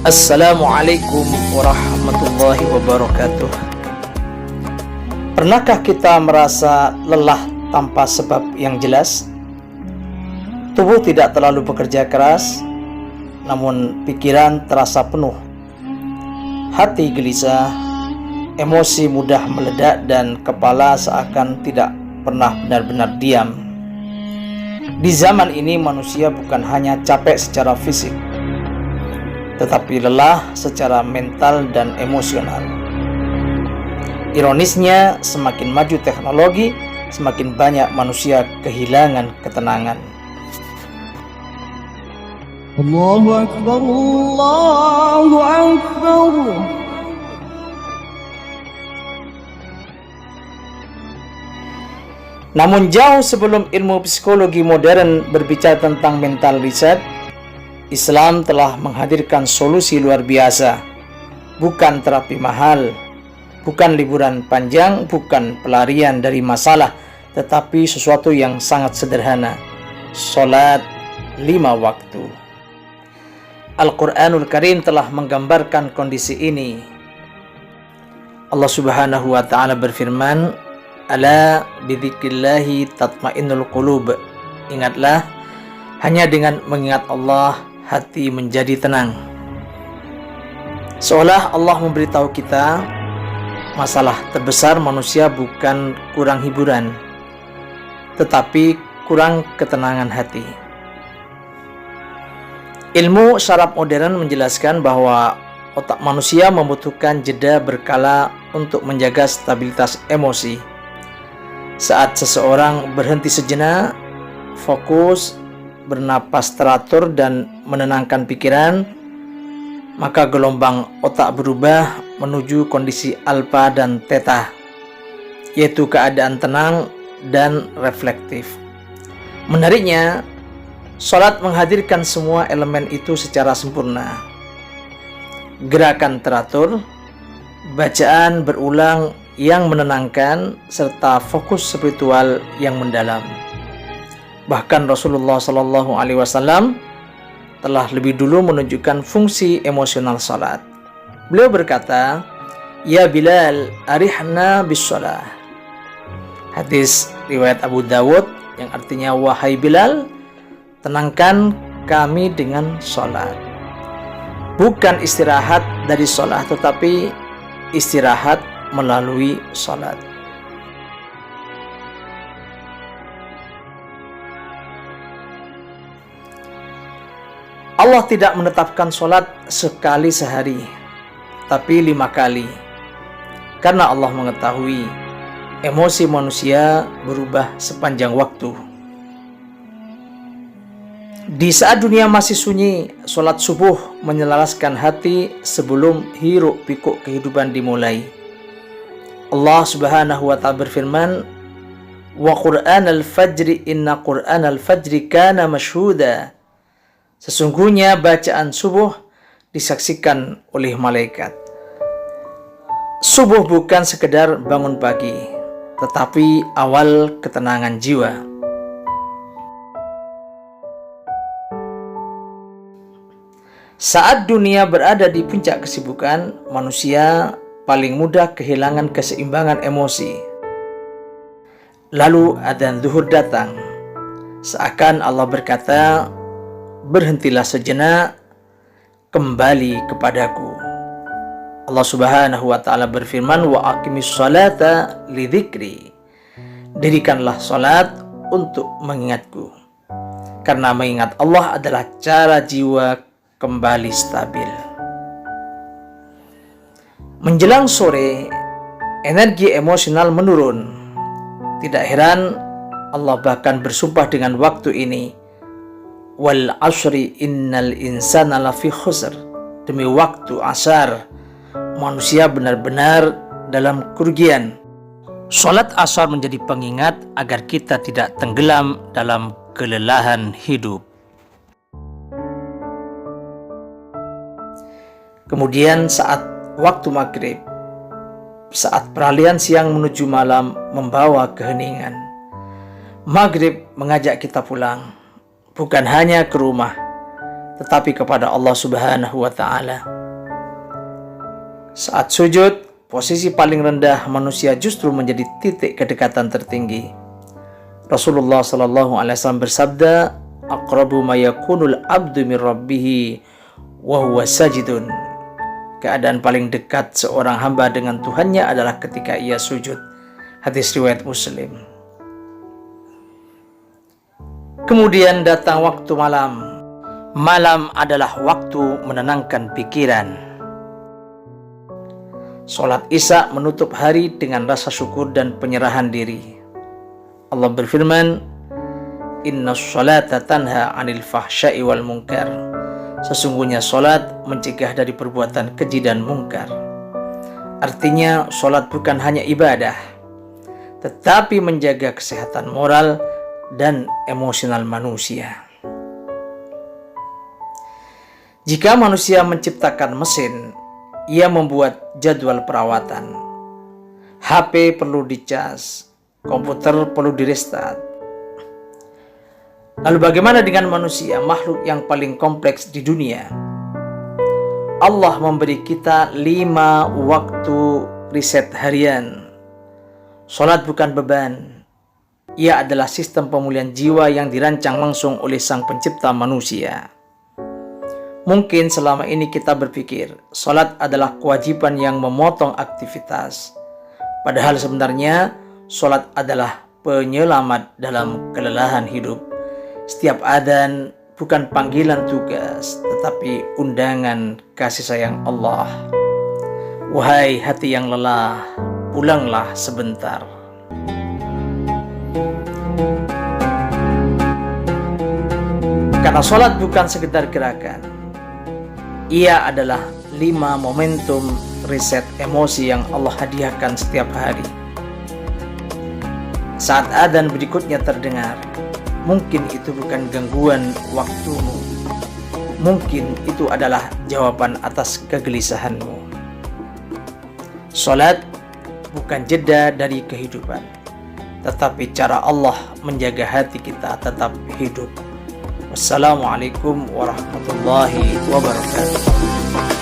Assalamualaikum warahmatullahi wabarakatuh. Pernahkah kita merasa lelah tanpa sebab yang jelas? Tubuh tidak terlalu bekerja keras, namun pikiran terasa penuh. Hati gelisah, emosi mudah meledak, dan kepala seakan tidak pernah benar-benar diam. Di zaman ini manusia bukan hanya capek secara fisik, tetapi lelah secara mental dan emosional. Ironisnya, semakin maju teknologi, semakin banyak manusia kehilangan ketenangan. Allahu Akbar, Allahu Akbar. Namun jauh sebelum ilmu psikologi modern berbicara tentang mental reset, Islam telah menghadirkan solusi luar biasa. Bukan terapi mahal, bukan liburan panjang, bukan pelarian dari masalah, tetapi sesuatu yang sangat sederhana: salat 5 waktu. Al-Quranul Karim telah menggambarkan kondisi ini. Allah Subhanahu wa ta'ala berfirman, "Ala bidzikrillahi tatmainnul qulub." Ingatlah, hanya dengan mengingat Allah hati menjadi tenang. Seolah Allah memberitahu kita, masalah terbesar manusia bukan kurang hiburan, tetapi kurang ketenangan hati. Ilmu syaraf modern menjelaskan bahwa otak manusia membutuhkan jeda berkala untuk menjaga stabilitas emosi. Saat seseorang berhenti sejenak, fokus, bernapas teratur, dan menenangkan pikiran, maka gelombang otak berubah menuju kondisi alfa dan theta, yaitu keadaan tenang dan reflektif. Menariknya, salat menghadirkan semua elemen itu secara sempurna. Gerakan teratur, bacaan berulang yang menenangkan, serta fokus spiritual yang mendalam. Bahkan Rasulullah SAW telah lebih dulu menunjukkan fungsi emosional salat. Beliau berkata, "Ya Bilal, arihna bis shalah." Hadis riwayat Abu Dawud yang artinya, "Wahai Bilal, tenangkan kami dengan salat." Bukan istirahat dari salat, tetapi istirahat melalui salat. Allah tidak menetapkan salat sekali sehari, tapi 5 kali. Karena Allah mengetahui emosi manusia berubah sepanjang waktu. Di saat dunia masih sunyi, salat subuh menyelaraskan hati sebelum hiruk pikuk kehidupan dimulai. Allah Subhanahu wa ta'ala berfirman, "Wa Qur'anal fajri inna Qur'anal fajri kana masyhuda." Sesungguhnya bacaan subuh disaksikan oleh malaikat. Subuh bukan sekedar bangun pagi, tetapi awal ketenangan jiwa. Saat dunia berada di puncak kesibukan, manusia paling mudah kehilangan keseimbangan emosi. Lalu adzan zuhur datang. Seakan Allah berkata, "Berhentilah sejenak, kembali kepadaku." Allah Subhanahu wa ta'ala berfirman, "Wa aqimis sholata lidzikri." Dirikanlah salat untuk mengingatku. Karena mengingat Allah adalah cara jiwa kembali stabil. Menjelang sore, energi emosional menurun. Tidak heran Allah bahkan bersumpah dengan waktu ini, "Wal asri innal insana lafi khusr." Demi waktu asar, manusia benar-benar dalam kerugian. Salat asar menjadi pengingat agar kita tidak tenggelam dalam kelelahan hidup. Kemudian saat waktu maghrib, saat peralihan siang menuju malam membawa keheningan, maghrib mengajak kita pulang, bukan hanya ke rumah, tetapi kepada Allah Subhanahu wa Ta'ala. Saat sujud, posisi paling rendah manusia justru menjadi titik kedekatan tertinggi. Rasulullah SAW bersabda, "Aqrabu ma yakunul abdu min rabbih wa huwa sajidun." Keadaan paling dekat seorang hamba dengan Tuhannya adalah ketika ia sujud. Hadis riwayat Muslim. Kemudian datang waktu malam. Malam adalah waktu menenangkan pikiran. Salat Isya menutup hari dengan rasa syukur dan penyerahan diri. Allah berfirman, "Innas sholata tanha 'anil fahsya'i wal munkar." Sesungguhnya salat mencegah dari perbuatan keji dan mungkar. Artinya, salat bukan hanya ibadah, tetapi menjaga kesehatan moral dan emosional manusia. Jika manusia menciptakan mesin, ia membuat jadwal perawatan. HP perlu dicas, komputer perlu direstart. Lalu bagaimana dengan manusia, makhluk yang paling kompleks di dunia? Allah memberi kita 5 waktu riset harian. Salat bukan beban. Ia adalah sistem pemulihan jiwa yang dirancang langsung oleh Sang Pencipta manusia. Mungkin selama ini kita berpikir salat adalah kewajiban yang memotong aktivitas. Padahal sebenarnya salat adalah penyelamat dalam kelelahan hidup. Setiap adzan bukan panggilan tugas, tetapi undangan kasih sayang Allah. Wahai hati yang lelah, pulanglah sebentar. Karena salat bukan sekedar gerakan. Ia adalah 5 momentum riset emosi yang Allah hadiahkan setiap hari. Saat adzan berikutnya terdengar, mungkin itu bukan gangguan waktumu. Mungkin itu adalah jawaban atas kegelisahanmu. Salat bukan jeda dari kehidupan, tetapi cara Allah menjaga hati kita tetap hidup. Wassalamualaikum warahmatullahi wabarakatuh.